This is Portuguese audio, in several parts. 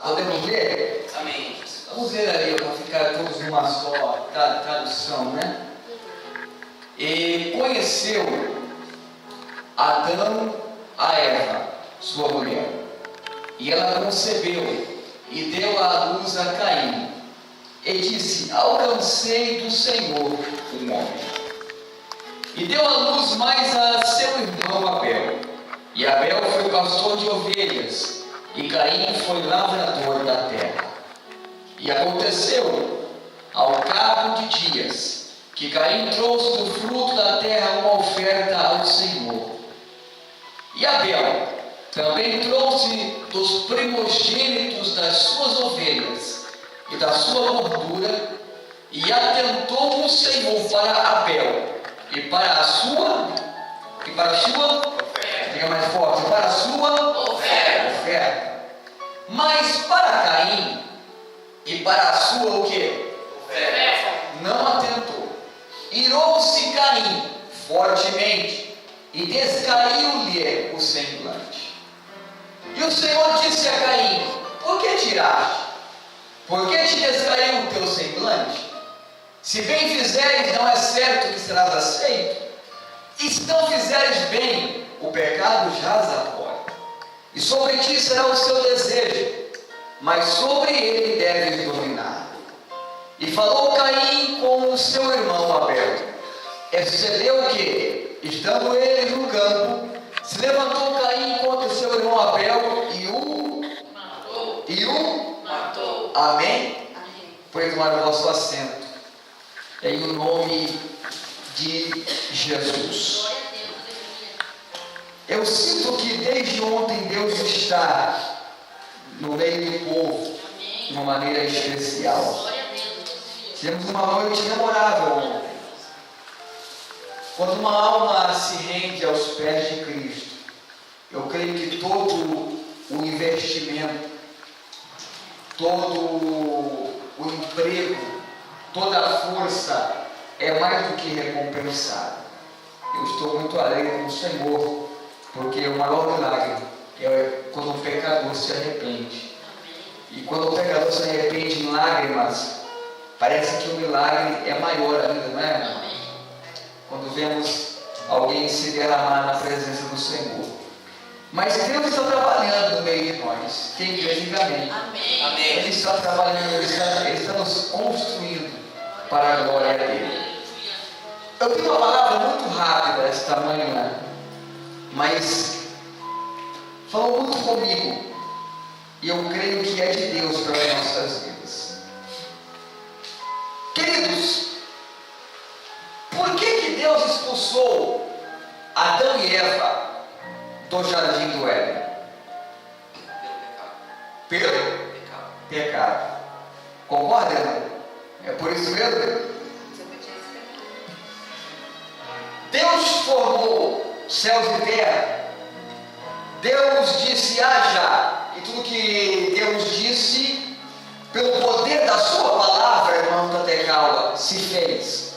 Podemos ler? Amém. Vamos ler ali para ficar todos numa só tradução, né? E conheceu Adão a Eva, sua mulher, e ela concebeu e deu à luz a Caim, e disse: alcancei do Senhor um homem. E deu à luz mais a seu irmão Abel, e Abel foi pastor de ovelhas, e Caim foi lavrador da terra. E aconteceu, ao cabo de dias, que Caim trouxe do fruto da terra uma oferta ao Senhor. E Abel também trouxe dos primogênitos das suas ovelhas e da sua gordura, e atentou o Senhor para Abel e para a sua diga mais forte, para a sua oferta. Mas para Caim e para a sua o quê? Não atentou. Irou-se Caim fortemente e descaiu-lhe o semblante. E o Senhor disse a Caim: por que tiraste? Por que te descaiu o teu semblante? Se bem fizeres, não é certo que serás aceito? E se não fizeres bem, o pecado jaz à porta. E sobre ti será o seu desejo, mas sobre ele deves dominar. E falou Caim com o seu irmão Abel. E sucedeu que, estando eles no campo, se levantou Caim contra o seu irmão Abel e o matou. Amém? Pois tomar o vosso assento. Em o nome de Jesus. Eu sinto que desde ontem Deus está no meio do povo de uma maneira especial. Tivemos uma noite memorável ontem. Quando uma alma se rende aos pés de Cristo, eu creio que todo o investimento, todo o emprego, toda a força é mais do que recompensada. Eu estou muito alegre com o Senhor, porque o maior milagre é quando o pecador se arrepende. E quando o pecador se arrepende em lágrimas, parece que o milagre é maior ainda, não é, irmão? Quando vemos alguém se derramar na presença do Senhor. Mas Deus está trabalhando no meio de nós. Quem crê, diga amém. Amém. Ele está trabalhando, ele está nos construindo para a glória dele. Eu tenho uma palavra muito rápida esta manhã, mas falou muito comigo, e eu creio que é de Deus para as nossas vidas. Queridos, por que Deus expulsou Adão e Eva do jardim do Éden? Pelo pecado. Concorda, irmão? É por isso mesmo? Deus formou céus e terra. Deus disse: haja. E tudo que Deus disse, pelo poder da sua palavra, irmão Tatecaua, se fez.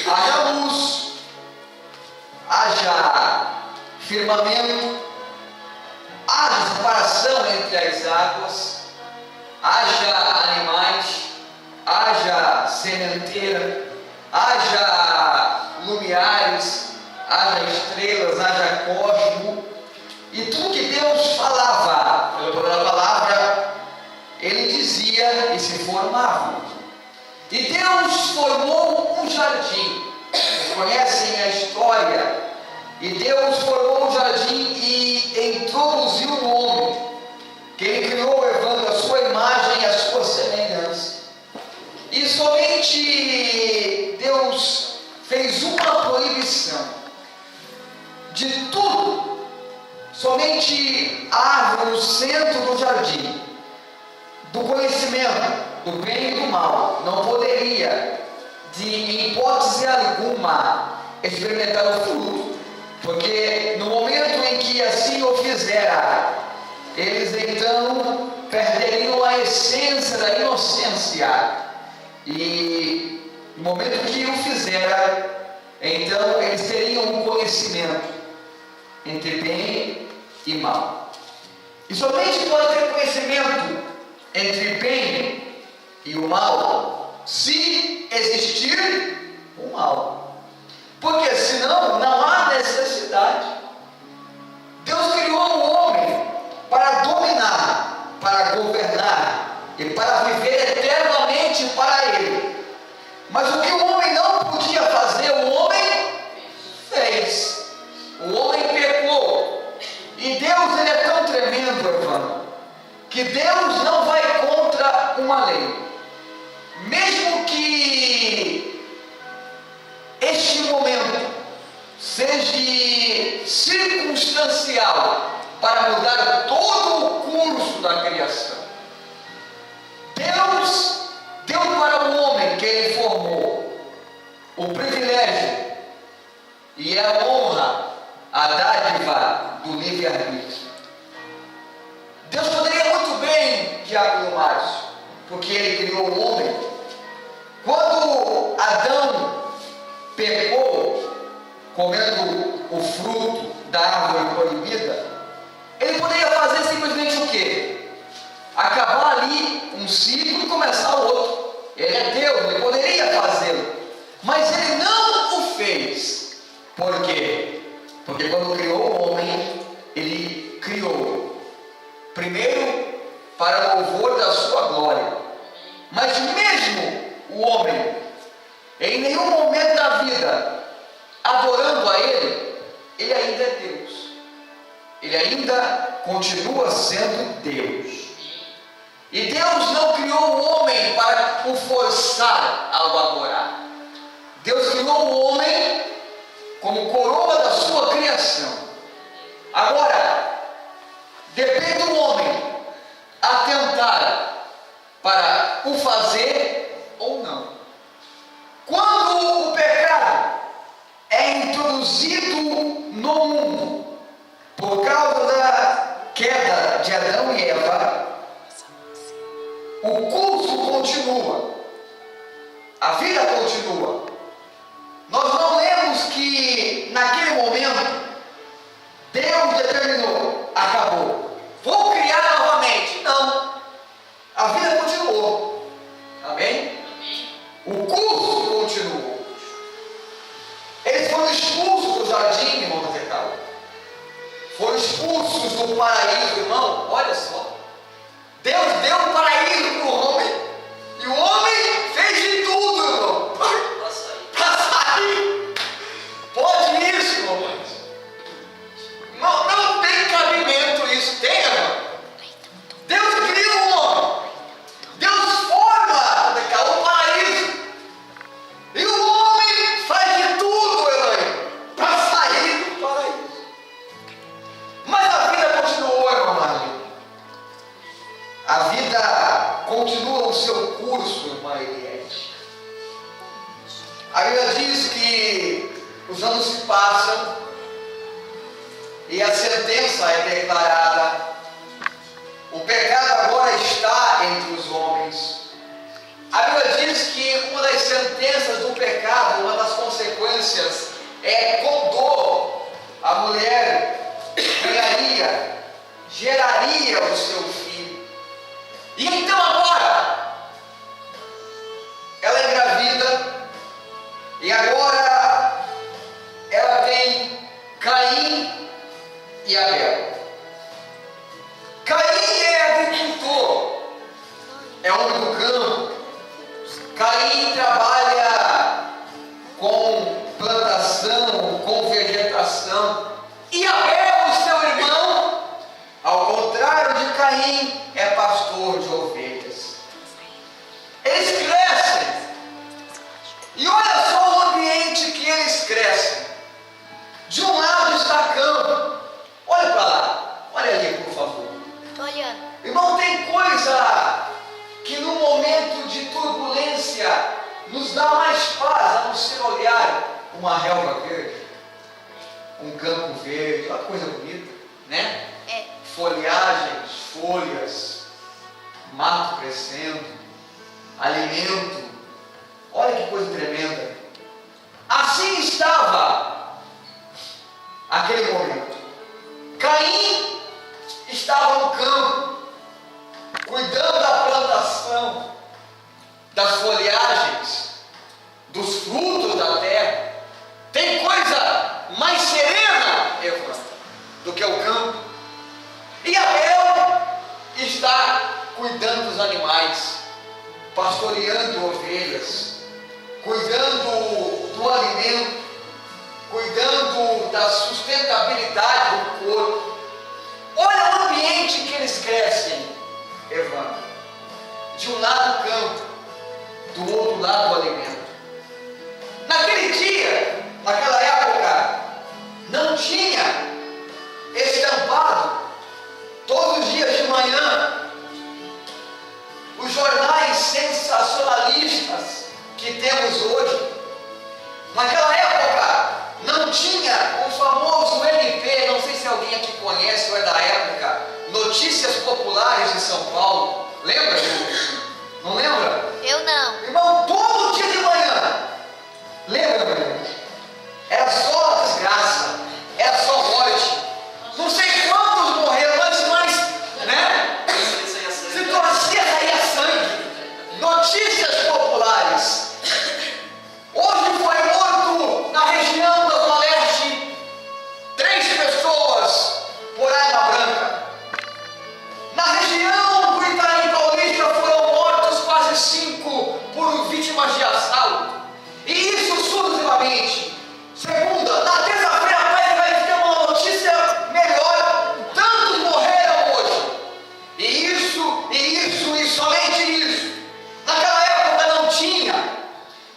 Haja luz, haja firmamento, haja separação entre as águas, haja animais, haja sementeira, haja lumiares, haja estrelas, haja cosmo. E tudo que Deus falava pelo poder da palavra, Ele dizia e se formava. E Deus formou um jardim. Vocês conhecem a história? E Deus formou um jardim e introduziu o homem, que Ele criou levando a sua imagem e a sua semelhança. E somente Deus fez uma proibição de tudo. Somente a árvore no centro do jardim, do conhecimento do bem e do mal, não poderia, em hipótese alguma, experimentar o fruto, porque no momento em que assim o fizera, eles então perderiam a essência da inocência, e no momento que o fizera, então eles teriam um conhecimento entre bem e mal. E somente pode ter conhecimento entre bem e o mal, se existir o mal. Porque senão não há necessidade. Deus criou o homem para dominar, para governar e para viver eternamente para Ele. Mas o que o homem não podia fazer, o homem fez. O homem pecou. E Deus, ele é tão tremendo, irmão, que Deus não vai contra uma lei. Mesmo que este momento seja circunstancial para mudar todo o curso da criação, Deus deu para o homem que Ele formou o privilégio e a honra, a dádiva do livre-arbítrio. Deus poderia muito bem, Diácono Márcio, porque Ele criou o homem. Quando Adão pecou, comendo o fruto da árvore proibida, ele poderia fazer simplesmente o quê? Acabar ali um ciclo e começar outro. Ele é Deus, ele poderia fazê-lo, mas ele não o fez. Por quê? Porque quando criou o homem, ele criou primeiro para o louvor da sua glória. Mas mesmo o homem, em nenhum momento da vida, adorando a Ele, ele ainda é Deus. Ele ainda continua sendo Deus. E Deus não criou o homem para o forçar ao adorar. Deus criou o homem como coroa da sua criação. Agora, depende do homem atentar para o fazer ou não. Quando o pecado é introduzido no mundo por causa da queda de Adão e Eva, o curso continua, a vida continua. Nós não lemos que naquele momento Deus determinou, acabou, vou criar novamente. Não, a vida continuou. Amém? O curso continuou. Eles foram expulsos do jardim, irmão Ezequiel. Foram expulsos do paraíso, irmão. Olha só. Deus deu um paraíso para o homem. E o homem fez de tudo, irmão, para sair. Pode isso, irmão? Não tem cabimento isso. Tem, irmão? Deus cria o homem. Deus forma o paraíso. E o homem faz de tudo, Elaine, para sair do paraíso. Mas a vida continuou, irmão Marlene. A vida continua o seu curso, irmã Eliette. A Bíblia diz que os anos se passam e a sentença é declarada. O pecado agora está entre os homens. A Bíblia diz que uma das sentenças do pecado, uma das consequências, é com dor a mulher geraria o seu filho. E então agora, ela é engravida, e agora ela tem Caim e Abel. Caim é agricultor, é homem do campo. Caim trabalha com plantação, com vegetação. E Abel, seu irmão, ao contrário de Caim, é pastor de ovelhas. Eles crescem. E olha só o ambiente que eles crescem. De um lado está campo. Olha para lá. Olha ali, por favor. Estou olhando. Irmão, tem coisa que no momento de turbulência nos dá mais paz, a não ser olhar uma relva verde, um campo verde, uma coisa bonita, né? É. Folhagens, folhas, mato crescendo, alimento. Olha que coisa tremenda. Assim estava aquele momento. Caim estava no campo, cuidando da do que o campo. E Abel está cuidando dos animais, pastoreando ovelhas, cuidando do alimento, cuidando da sustentabilidade do corpo. Olha o ambiente que eles crescem, Evandro. De um lado o campo, do outro lado o alimento. Naquele dia, naquela época, não tinha estampado todos os dias de manhã os jornais sensacionalistas que temos hoje. Naquela época não tinha o famoso NP, não sei se alguém aqui conhece ou é da época, Notícias Populares de São Paulo. Lembra? Não lembra? Eu não. Irmão, todo dia de manhã. Lembra, meu irmão? Era só desgraça, era só morte. Não sei quantos morreram antes, mas, né? Se torcia, saía sangue. Notícias populares. Hoje foi morto na região da Zona Leste 3 pessoas por arma branca. Na região do Itaim Paulista foram mortos quase 5 por vítimas de assalto. E isso sucessivamente. Segunda, na terça-feira vai ter uma notícia melhor. Tantos morreram hoje. E somente isso. Naquela época não tinha.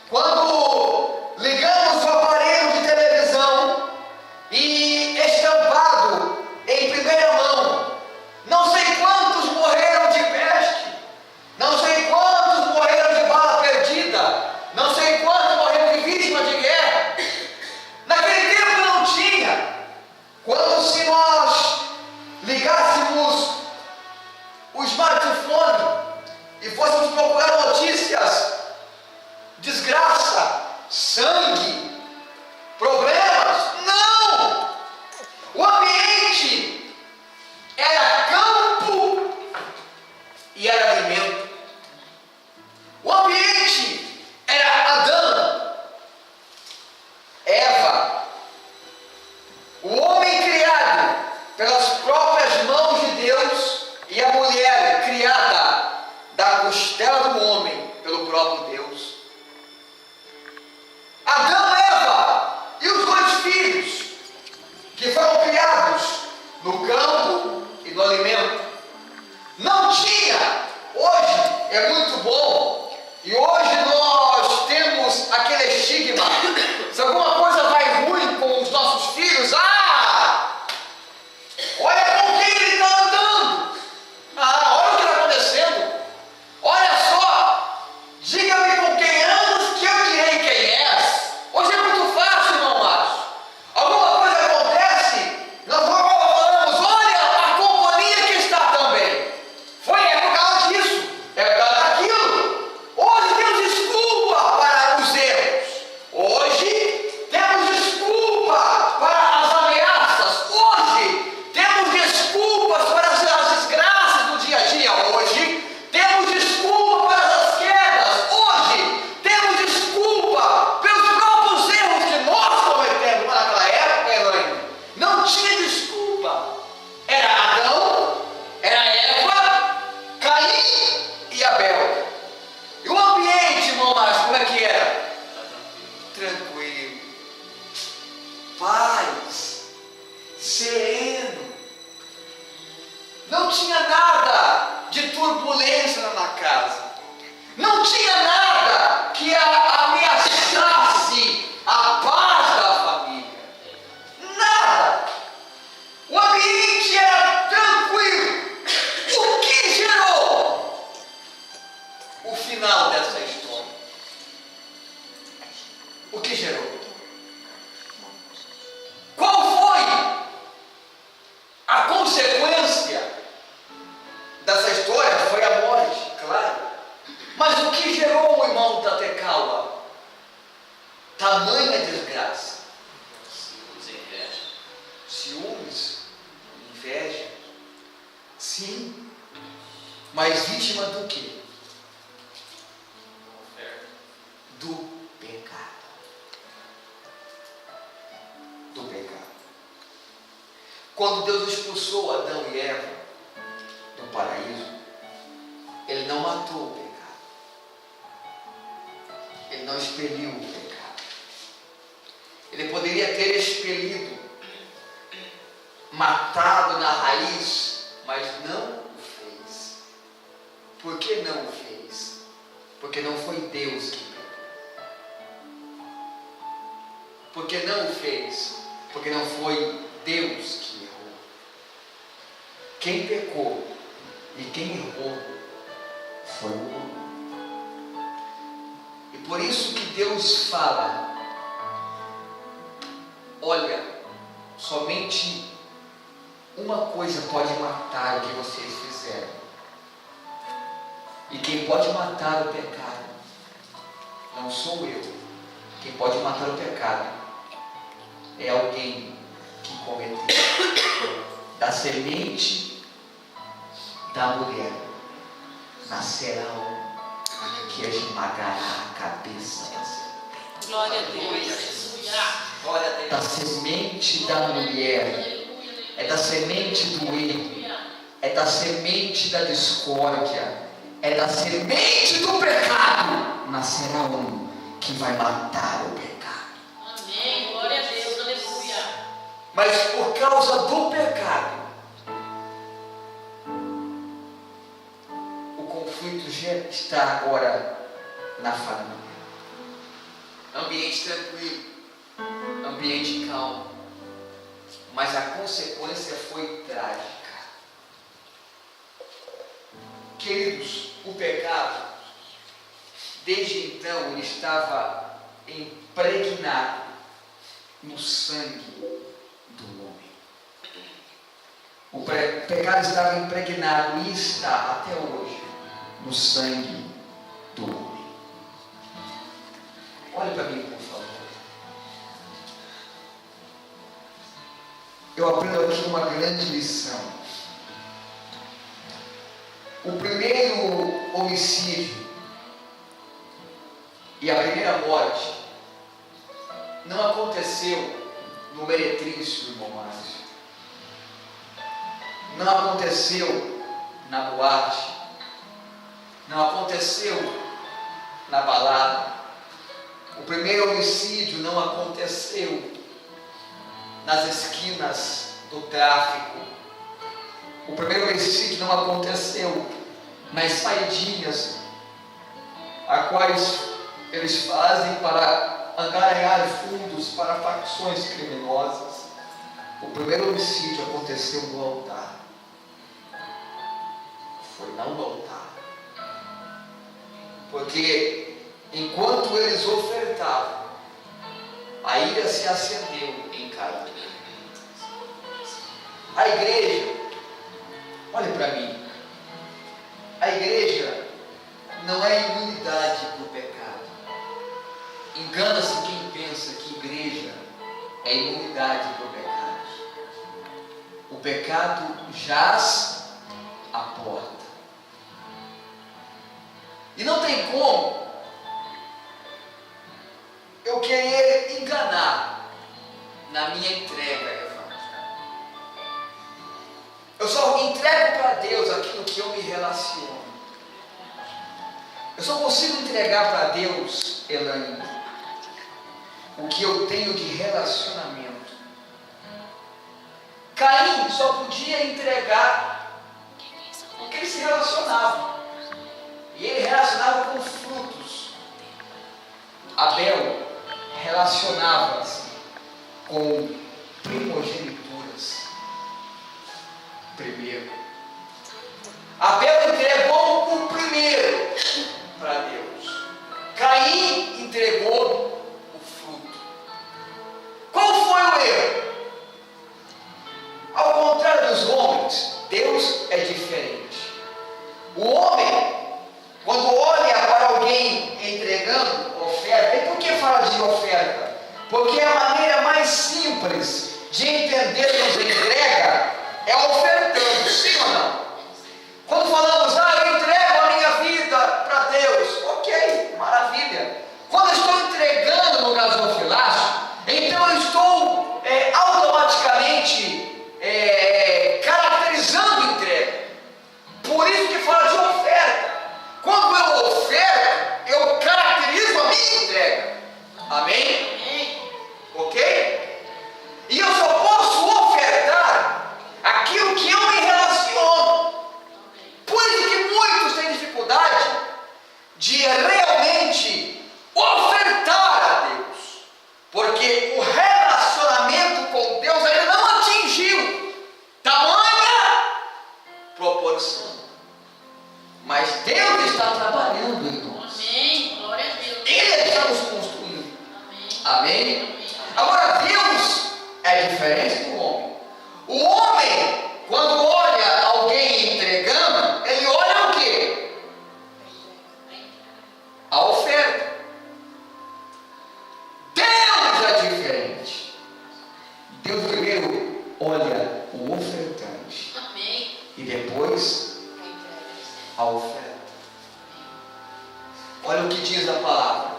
Quando ligamos o aparelho de televisão e estampado em primeira mão, não sei quantos morreram de peste, não sei quantos morreram de bala perdida, não sei quantos morreram de vítima de guerra. Naquele tempo não tinha. Quando se nós ligássemos o smartphone e fôssemos procurar notícias, desgraça, sangue, problemas, não! O ambiente era campo e era alimento. O ambiente era Adão, Eva, o homem criado pelas próprias mãos de Deus e a mulher criada da costela do homem pelo próprio Deus. Adão, Eva e os 2 filhos que foram criados no campo e no alimento. Não tinha. Hoje é muito bom. E hoje nós temos aquele estigma. Se alguma coisa vai ruim com os nossos filhos, olha com quem ele está andando. Olha o que está acontecendo. Olha só. Diga-me com quem andas que eu direi quem és. Hoje é muito fácil, irmão Márcio. Alguma coisa acontece, nós falamos, olha a companhia que está também. É por causa disso, é por causa daquilo. Hoje temos desculpa para os erros. Hoje temos desculpa para as ameaças. Hoje temos desculpas para as desgraças do dia a dia. Hoje temos desculpa para as quedas. Hoje temos desculpa pelos próprios erros que nós cometemos. Mas naquela época, Elaine, não tinha desculpa. Era Adão, era Eva, Caim e Abel. E o ambiente, irmão Márcio, como é que era? Tranquilo, paz, sereno. Não tinha nada de turbulência na casa. Não tinha nada que ameaçasse a paz da família. Nada. O ambiente era tranquilo. O que gerou o final dessa história? O que gerou? Qual foi a consequência dessa história? Foi a morte, claro. Mas o que gerou o irmão Tatecaua? Tamanha desgraça. Ciúmes, inveja. Sim. Mas vítima do quê? Do pecado. Do pecado. Quando Deus expulsou Adão e Eva do paraíso, Ele não matou o pecado. Ele não expeliu o pecado. Ele poderia ter expelido, matado na raiz, mas não o fez. Por que não o fez? Porque não foi Deus que pecou. Por que não o fez? Porque não foi Deus que errou. Quem pecou e quem errou foi o homem. E por isso que Deus fala: olha, somente uma coisa pode matar o que vocês fizeram. E quem pode matar o pecado não sou eu. Quem pode matar o pecado é alguém que cometeu. Da semente da mulher nascerá um que esmagará a cabeça da serpente. Glória a Deus. Glória a Deus. Da semente da mulher, é da semente do erro, é da semente da discórdia, é da semente do pecado, nascerá um que vai matar o pecado. Amém. Glória a Deus. Aleluia. Mas por causa do pecado, o conflito já está agora na família. Ambiente tranquilo, ambiente calmo, mas a consequência foi trágica. Queridos, o pecado, desde então, ele estava impregnado no sangue do homem. O pecado estava impregnado e está até hoje no sangue do homem. Olhe para mim, por favor. Eu aprendo aqui uma grande lição. O primeiro homicídio e a primeira morte não aconteceu no Meretrício, irmão Márcio. Não aconteceu na boate. Não aconteceu na balada. O primeiro homicídio não aconteceu nas esquinas do tráfico. O primeiro homicídio não aconteceu nas saidinhas, a quais eles fazem para angariar fundos para facções criminosas. O primeiro homicídio aconteceu no altar. Foi não no altar. Porque enquanto eles ofertavam, a ira se acendeu em Caim. A igreja, olhe para mim, a igreja não é imunidade para o pecado. Engana-se quem pensa que igreja é imunidade para o pecado. O pecado jaz à porta. E não tem como eu querer enganar na minha entrega, Evandro. Eu só entrego para Deus aquilo que eu me relaciono. Eu só consigo entregar para Deus, Elaine, o que eu tenho de relacionamento. Caim só podia entregar o que ele se relacionava. E ele relacionava com frutos. Abel relacionava-se com primogenituras. Primeiro, Abel entregou o primeiro para Deus. Caim entregou o fruto. Qual foi o erro? Ao contrário dos homens, Deus é diferente. O homem, quando olha para alguém entregando oferta, e por que fala de oferta? Porque a maneira mais simples de entendermos a entrega é ofertando, sim ou não? Quando falamos, eu entrego a minha vida para Deus, ok, maravilha. Quando eu estou entregando no gasofilácio, então eu estou automaticamente diferente do homem. O homem, quando olha alguém entregando, ele olha o quê? A oferta. Deus é diferente. Deus primeiro olha o ofertante. Amém. E depois a oferta. Olha o que diz a palavra.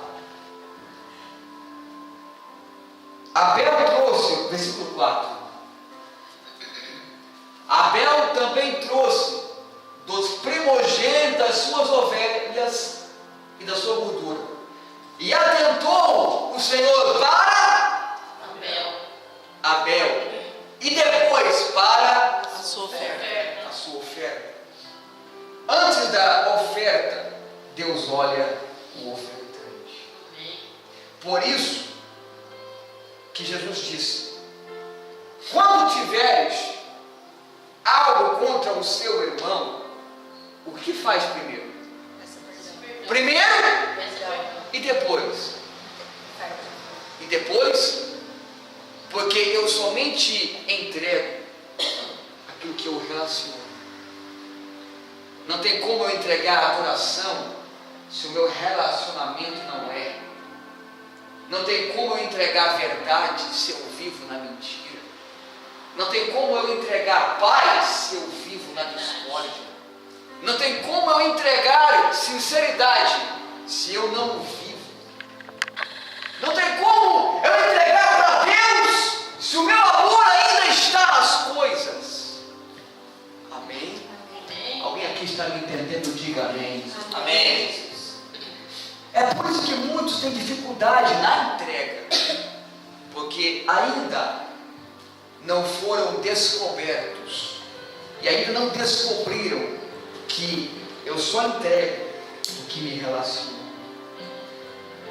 Abel trouxe, versículo 4. Abel também trouxe dos primogênitos das suas ovelhas e da sua gordura. E atentou o Senhor para Abel. E depois para A sua oferta. a sua oferta. Antes da oferta, Deus olha o ofertante. Amém. Por isso que Jesus disse: quando tiveres algo contra o seu irmão, o que faz primeiro? Primeiro e depois. E depois, porque eu somente entrego aquilo que eu relaciono. Não tem como eu entregar adoração se o meu relacionamento não é. Não tem como eu entregar a verdade se eu vivo na mentira. Não tem como eu entregar paz se eu vivo na discórdia. Não tem como eu entregar sinceridade se eu não vivo. Não tem como eu entregar para Deus se o meu amor ainda está nas coisas. Amém? Amém. Alguém aqui está me entendendo? Diga amém. Amém. É por isso que muitos têm dificuldade na entrega, porque ainda não foram descobertos e ainda não descobriram que eu só entrego o que me relaciona.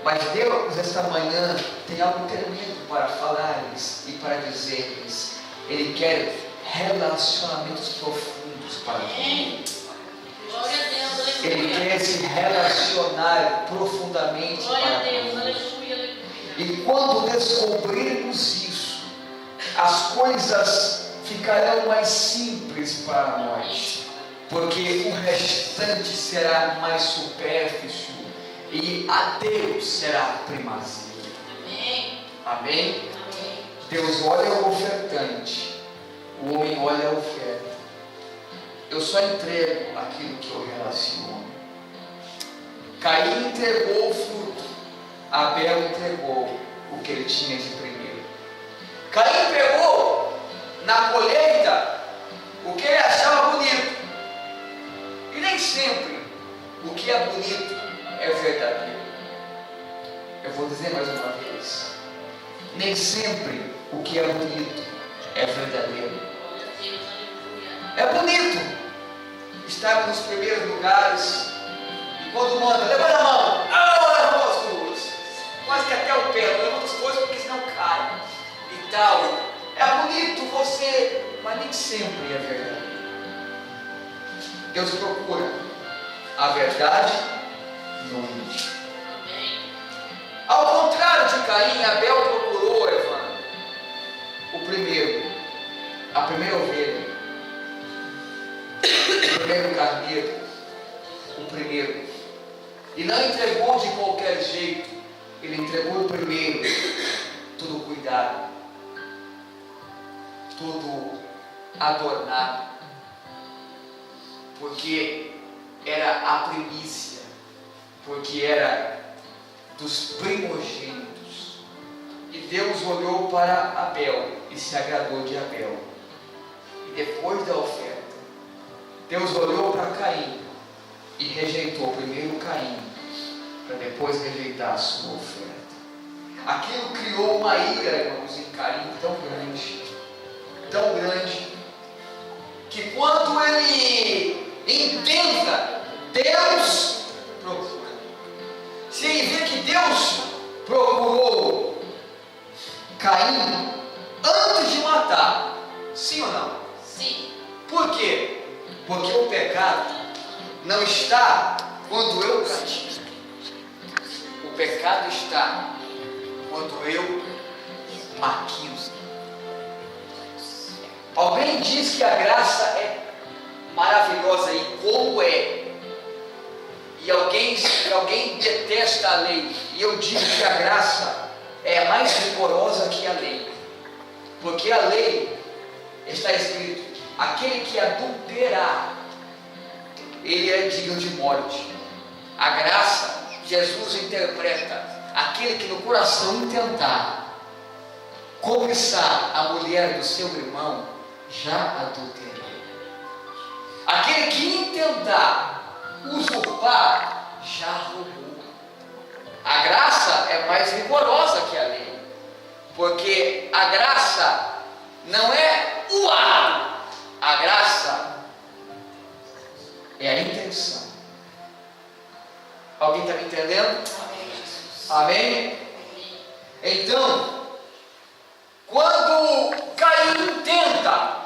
Mas Deus, esta manhã, tem algo tremendo para falar-lhes e para dizer-lhes. Ele quer relacionamentos profundos para Amém. Glória a Deus, Ele aleluia. quer se relacionar profundamente Glória a para Deus, conosco. aleluia, aleluia. E quando descobrirmos isso, as coisas ficarão mais simples para nós, porque o restante será mais supérfluo e a Deus será primazia. Amém. Amém? Amém. Deus olha o ofertante, o homem olha a oferta. Eu só entrego aquilo que eu relaciono. Caim entregou o fruto, Abel entregou o que ele tinha de primeiro. Caim pegou na colheita o que ele achava bonito, e nem sempre o que é bonito é verdadeiro. Eu vou dizer mais uma vez: nem sempre o que é bonito é verdadeiro. Glória a Deus, aleluia. É bonito estar nos primeiros lugares e quando manda, levanta a mão, levanta as duas, quase que até o pé, não levanta as coisas porque senão cai e tal. É bonito você, mas nem sempre é verdade. Deus procura a verdade no mente. Amém. Ao contrário de Caim, Abel procurou, Evandro, o primeiro, a primeira ovelha, o primeiro carneiro, o primeiro. E não entregou de qualquer jeito, ele entregou o primeiro, tudo cuidado, tudo adornado, porque era a primícia, porque era dos primogênitos. E Deus olhou para Abel e se agradou de Abel. E depois da oferta, Deus olhou para Caim e rejeitou primeiro Caim, para depois rejeitar a sua oferta. Aquilo criou uma ira, irmãos, em Caim tão grande, que quando ele entenda, Deus procura. Se ele vê que Deus procurou Caim antes de matar, sim ou não? Sim. Por quê? Porque o pecado não está quando eu pratico. O pecado está quando eu maquino. alguém diz que a graça é maravilhosa e como é, e alguém detesta a lei, e eu digo que a graça é mais rigorosa que a lei, porque a lei está escrito: aquele que adulterar, ele é digno de morte. A graça, Jesus interpreta: aquele que no coração intentar cobiçar a mulher do seu irmão, já adulterou. Aquele que intentar usurpar, já roubou. A graça é mais rigorosa que a lei, porque a graça não é o ato, a graça é a intenção. Alguém está me entendendo? Amém? Então, quando Caim tenta,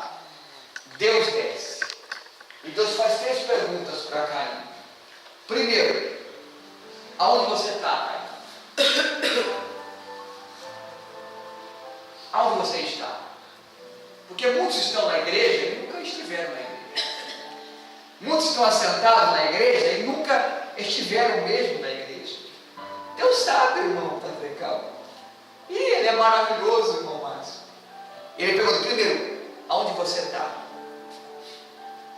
Deus desce. E Deus faz 3 perguntas para Caim. Primeiro, aonde você está, Caim? Aonde você está? Porque muitos estão na igreja e nunca estiveram na igreja. Muitos estão assentados na igreja e nunca estiveram mesmo na igreja. Deus sabe, irmão, está calmo. E Ele é maravilhoso, irmão Márcio. Ele pergunta primeiro: aonde você está?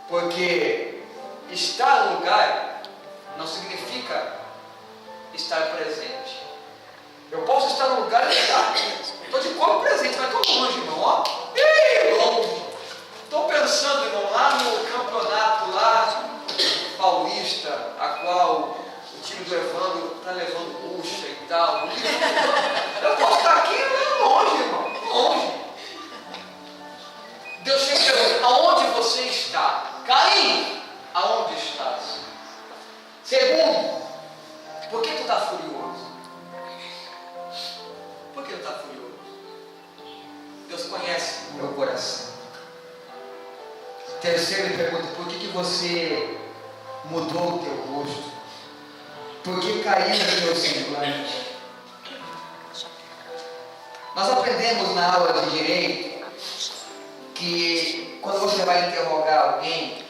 Porque estar no lugar não significa estar presente. Eu posso estar no lugar e estar aqui. Estou de corpo presente, mas estou longe, irmão. Ó, longe. Estou pensando, irmão, lá no campeonato lá paulista, a qual o time do Evandro está levando bucha e tal. Eu posso estar aqui longe, irmão, longe. Deus sempre pergunta: aonde você está? Caim, aonde estás? Segundo, por que tu está furioso? Por que tu está furioso? Deus conhece o meu coração. Terceiro, ele pergunta: por que você mudou o teu rosto? Por que caiu o teu semblante? Nós aprendemos na aula de direito que quando você vai interrogar alguém,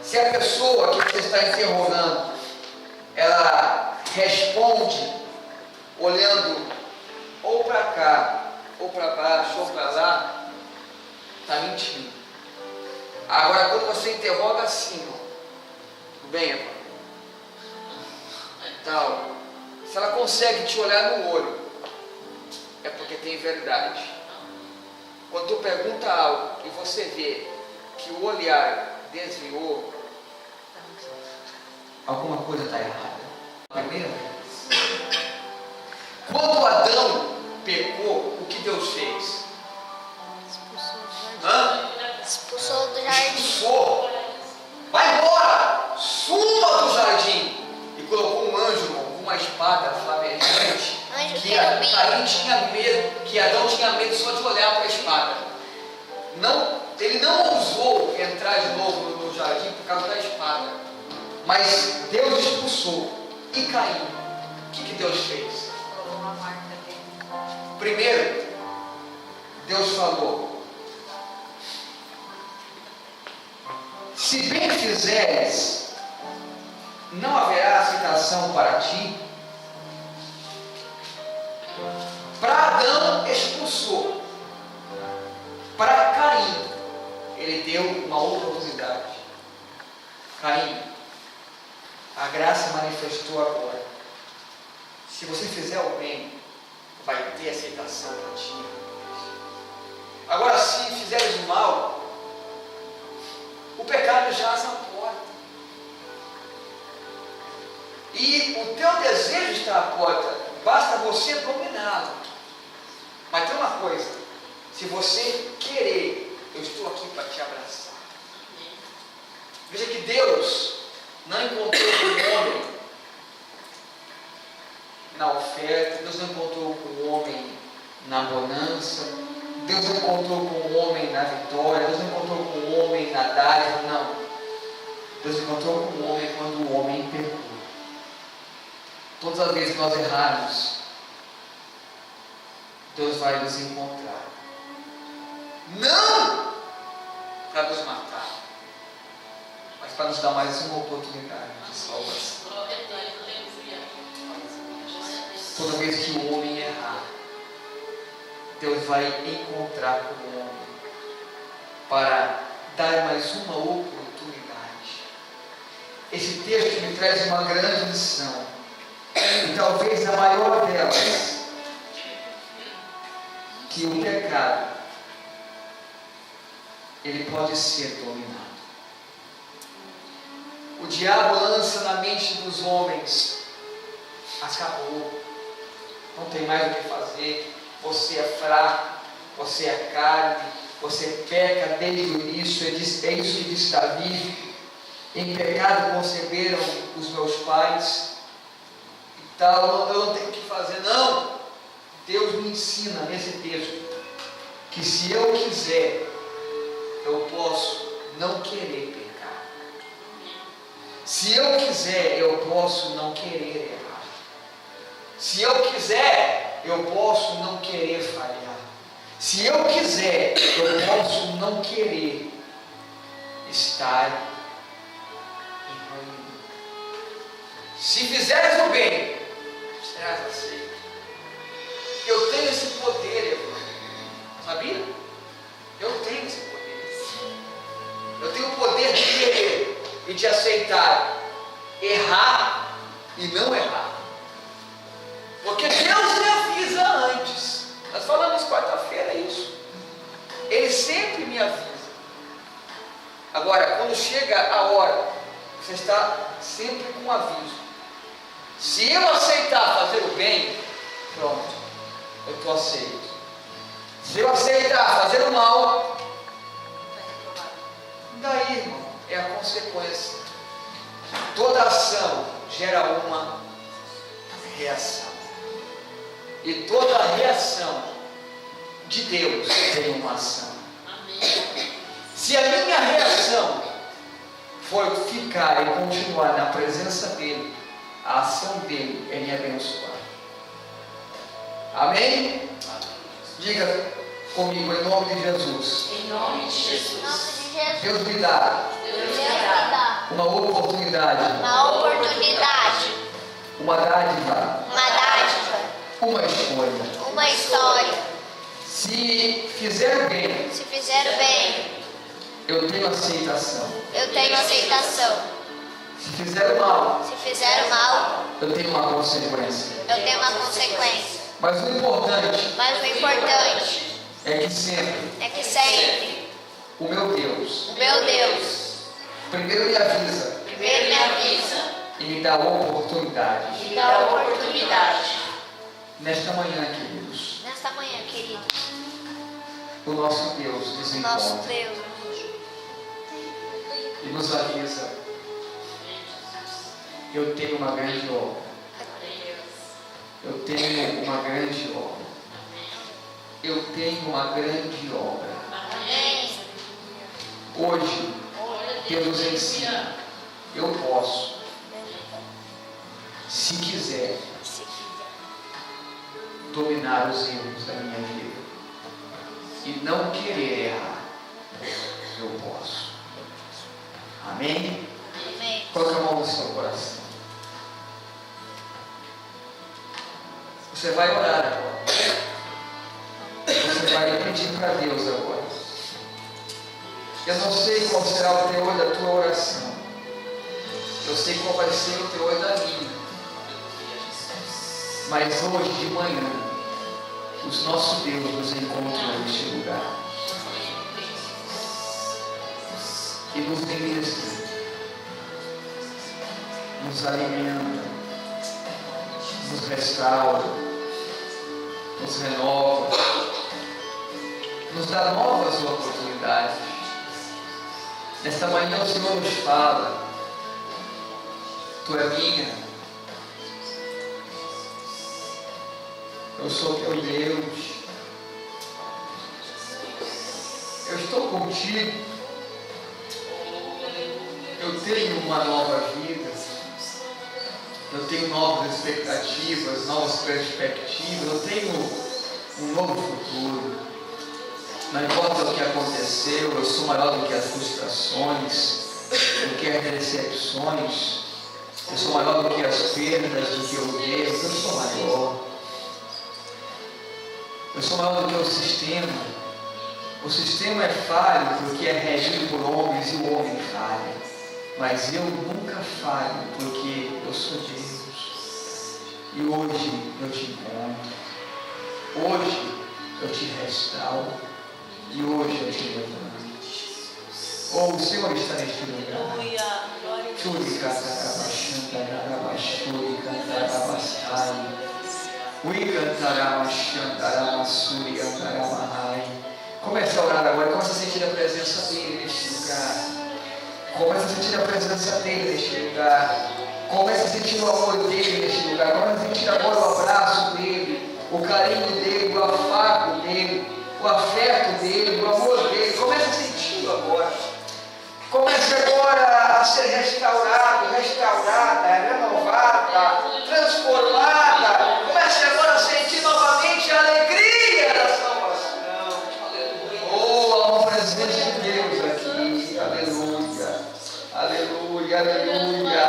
se a pessoa que você está interrogando, ela responde olhando ou para cá, ou para baixo, ou para lá, está mentindo. Agora, quando você interroga assim, tudo bem, irmão? Tal, se ela consegue te olhar no olho, é porque tem verdade. Quando tu pergunta algo e você vê que o olhar desviou, alguma coisa está errada. Primeira vez. Quando Adão pecou, o que Deus fez? Expulsou do jardim. Expulsou. Vai embora! Suma do jardim! E colocou um anjo com uma espada flamejante. Que Caim tinha medo, que Adão tinha medo só de olhar para a espada. Não, ele não ousou entrar de novo no jardim por causa da espada. Mas Deus expulsou. E Caim, o que Deus fez? Primeiro, Deus falou: se bem fizeres, não haverá aceitação para ti. Para Adão, expulsou. Para Caim, ele deu uma outra oportunidade. Caim, a graça manifestou agora. Se você fizer o bem, vai ter aceitação para ti. Agora, se fizeres o mal, o pecado jaz na porta. E o teu desejo está à porta. Basta você dominá-lo. Mas tem uma coisa: se você querer, eu estou aqui para te abraçar. Veja que Deus não encontrou com o homem na oferta, Deus não encontrou com o homem na bonança, Deus não encontrou com o homem na vitória, Deus não encontrou com o homem na dádiva, não. Deus encontrou com o homem quando o homem pecou. Todas as vezes que nós errarmos, Deus vai nos encontrar. Não para nos dar mais uma oportunidade de salvação. Glória a Deus, aleluia. Glória a Deus. Toda vez que o homem errar, Deus vai encontrar com o homem para dar mais uma oportunidade. Esse texto me traz uma grande lição, e talvez a maior delas, que o pecado, ele pode ser dominado. O diabo lança na mente dos homens: acabou, não tem mais o que fazer, você é fraco, você é carne, você peca desde o início, é isso que diz Davi: em pecado conceberam os meus pais, e tal, eu não tenho o que fazer. Não, Deus me ensina nesse texto que se eu quiser, eu posso não querer pecar. Se eu quiser, eu posso não querer errar. Se eu quiser, eu posso não querer falhar. Se eu quiser, eu posso não querer estar em ruína. Se fizeres o bem, serás aceito. Eu tenho esse poder, irmão. Sabia? Eu tenho esse poder. Eu tenho o poder de querer e de aceitar errar e não errar. Porque Deus me avisa antes. Nós falamos quarta-feira isso. Ele sempre me avisa. Agora, quando chega a hora, você está sempre com aviso. Se eu aceitar fazer o bem, pronto, eu estou aceito. Se eu aceitar fazer o mal, daí, irmão, é a consequência. Toda ação gera uma reação. E toda reação de Deus tem uma ação. Amém. Se a minha reação for ficar e continuar na presença dEle, a ação dEle é me abençoar. Amém? Diga comigo, em nome de Jesus. Em nome de Jesus. Deus me dá Deus me dá uma oportunidade, uma dádiva, uma escolha. uma história. Se fizer bem, Se fizer o bem, eu tenho aceitação. eu tenho aceitação. Se fizer o mal, Se fizer o mal, eu tenho uma consequência. eu tenho uma consequência. Mas o importante Mas o importante é que sempre é que sempre o meu Deus o meu Deus primeiro me avisa primeiro me avisa e me dá a oportunidade. e dá a oportunidade. Nesta manhã, queridos, Nesta manhã, querido, o nosso Deus nos nosso encontra Deus e nos avisa: eu tenho uma grande obra. Eu tenho uma grande obra. Eu tenho uma grande obra. Amém. Hoje, Deus nos ensina: eu posso, se quiser, dominar os erros da minha vida e não querer errar. Eu posso. Amém? Amém. Coloque a mão no seu coração. Você vai orar agora. Você vai pedir para Deus agora. Eu não sei qual será o teor da tua oração. Eu sei qual vai ser o teor da minha. Mas hoje de manhã, o nosso Deus nos encontrou neste lugar e nos ministra, nos alimenta, nos restaura, nos renova, nos dá novas oportunidades. Nesta manhã o Senhor nos fala: tu é minha, eu sou teu Deus, eu estou contigo, eu tenho uma nova vida, eu tenho novas expectativas, novas perspectivas, eu tenho um novo futuro. Não importa o que aconteceu, eu sou maior do que as frustrações, do que as decepções. Eu sou maior do que as perdas, do que o erro. Eu sou maior. Eu sou maior do que o sistema. O sistema é falho porque é regido por homens e o homem falha. Mas eu nunca falho porque eu sou Deus. E hoje eu te encontro. Hoje eu te restauro. E hoje eu te levanto. Oh, o Senhor está neste lugar. Churi cantarabachuri cantarabasai. Ui cantarabachuri cantarabahai. Comece a orar agora. Comece a sentir a presença dele neste lugar. Comece a sentir a presença dele neste lugar. Comece a sentir o amor dele neste lugar. Comece a sentir agora o abraço dele, o carinho dele, o afago dele, o afeto dele, o amor dele. Comece a sentir agora. Comece agora a ser restaurado, restaurada, renovada, transformada. Comece agora a sentir novamente a alegria da salvação. Oh, há uma presença de Deus aqui. Aleluia, aleluia, aleluia.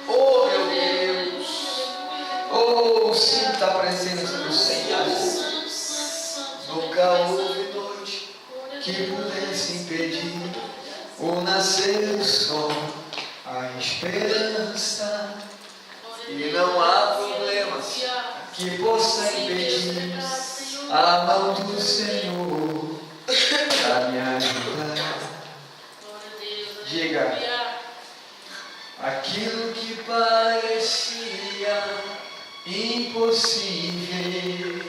Oh, meu Deus. Oh, sinta a presença do Senhor. Nunca houve noite que pudesse impedir o nascer do sol, a esperança, e não há problemas que possa impedir a mão do Senhor para me ajudar. Diga, aquilo que parecia impossível,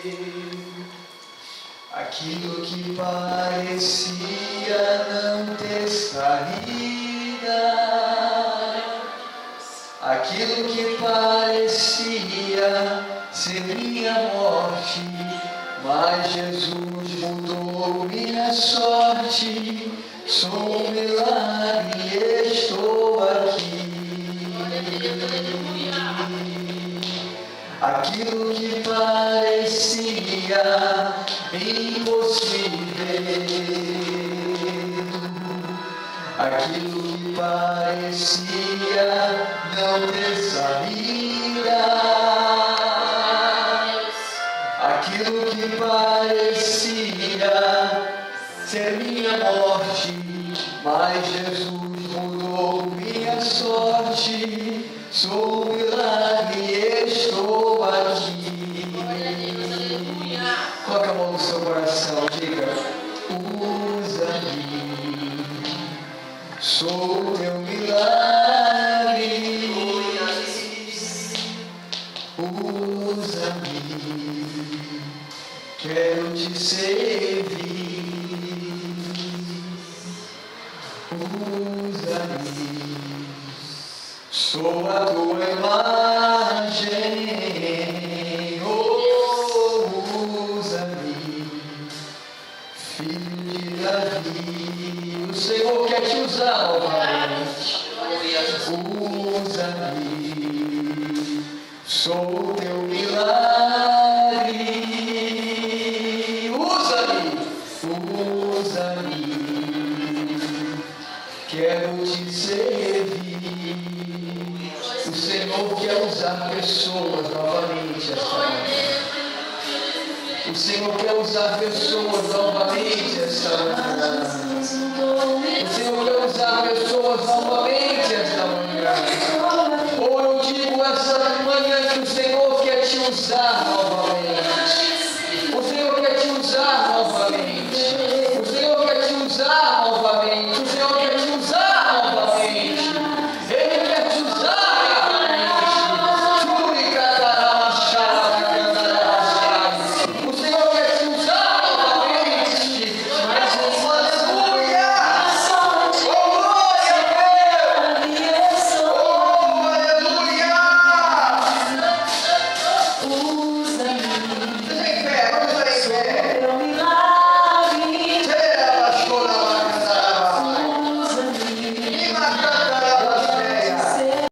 aquilo que parecia não ter saída, aquilo que parecia ser minha morte, mas Jesus mudou minha sorte. Sou um milagre e estou aqui. Aquilo que parecia impossível, aquilo que parecia não ter saída, aquilo que parecia ser minha morte, mas Jesus mudou minha sorte. Sou um milagre e estou aqui. Coloque a mão no seu coração, diga: usa-me, sou teu milagre. Usa-me, quero te servir. Usa-me, sou a tua imagem. Oh, usa-me, filho de Davi. O Senhor quer te usar novamente. Usa-me, sou teu milagre. Usa-me, usa-me, quero te servir. O Senhor quer usar pessoas novamente esta manhã. O Senhor quer usar pessoas novamente.